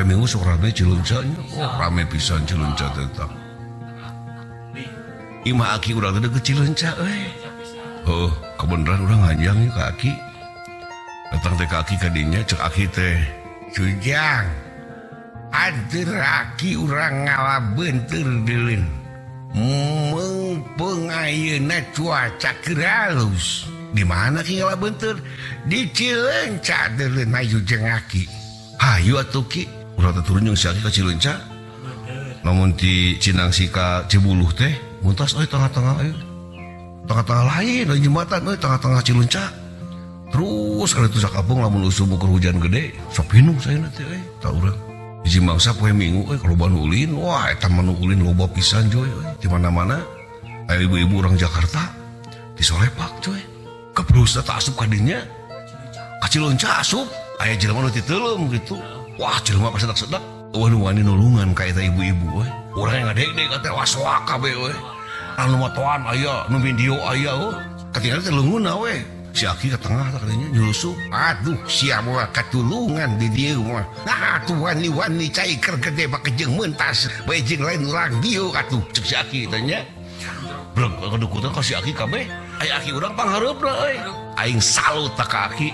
poe minggu sok rame Cilunca nya. Oh rame pisan Cilunca tetap. Ima aki urang teh deket Cilunca euy. Oh kebeneran urang ngajang ka aki. Datang teh ka aki ka dinya cek aki teh. Cujang. Adir aki urang ngalabeunteur deulin. Mumpung ayeuna cuaca keur halus. Di mana ki ngalabeunteur? Di Cilunca deulin maju jeung aki. Hayu atuh ki, urang teh turun jeung si aki ka Cilunca. Namun ti Cinangsi ka Cibuluh teh muntas euy tengah-tengah euy. Tengah-tengah lain euy jembatan euy tengah-tengah Cilunca. Terus kada teu sakapung lamun usum ukur hujan gede, sok pinung saeuna teh euy, tah urang. Hiji mangsa poe minggu euy kalau banu ulin, wah eta manu ulin loba pisan coy euy. Di mana-mana aya ibu-ibu orang Jakarta disolepak coy. Kebrus teh asup ka dinya. Ka Cilunca asup, aya jelema nu titeulem gitu. Wah, jelema pas sedak-sedak, eueuh wani nulungan ka eta ibu-ibu euy. Urang yang ngadeg-deg teh waswa kabeh euy. Anu motoan aya, nu video aya euy. Katingal teh leungeunna we. Si aki ke tengah katanya nyusup. Aduh siap mah katulungan di dia mah. Nah tuh wani-wani cai ker gede pakai jeng mentas. Bejeng lain orang dia atuh cek si aki tanya. Breng kedukutan ka si aki kabeh. Aya aki urang panghareup euy. Aing salut ta ka aki.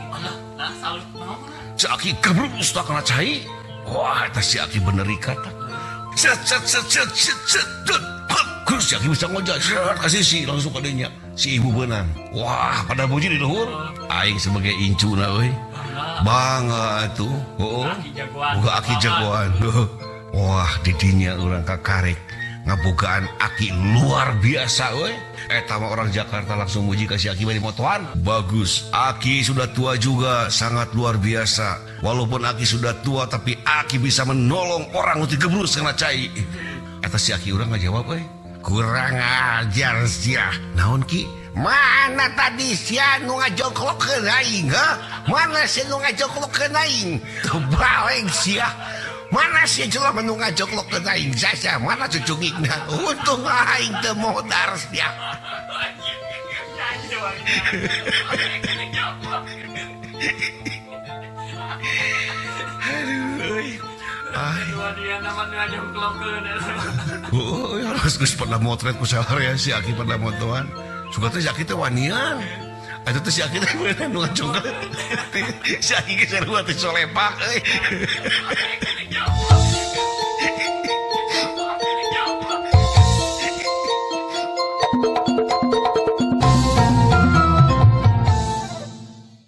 Nah salut naon? Si aki kebrus tak kena cai. Wah eta si aki bener ikat. Set Terus si aki bisa ngojak kasih si langsung ke dinya. Si ibu benang. Wah pada puji di luhur. Aing sebagai incuna euy. Bangga atuh. Heuh. Boga aki jagoan. Wah di dinya urang kakarek ngabogaan aki luar biasa euy. Eta mah orang Jakarta langsung muji ka si aki bari motoan. Bagus. Aki sudah tua juga, sangat luar biasa. Walaupun aki sudah tua tapi aki bisa menolong orang untuk gebrus kena cai. Eta si aki urang ngajawab euy. Kurang ajar sia. Naon ki? Mana tadi sia nu ngajongklokkeun aing, ha? Mana sia nu ngajongklokkeun aing? Tebaleng sia. Mana sia jelema nu ngajongklokkeun aing? Sasa mana cucungigna? Untung aing teu modar sia. Oh, ya harus pada motret ku ya si aki pada motoan. Suka teh si aki teh wanian. Atuh teh si aki teh bener nu ngajongkeun. Si aki ge sarua teh solepak euy.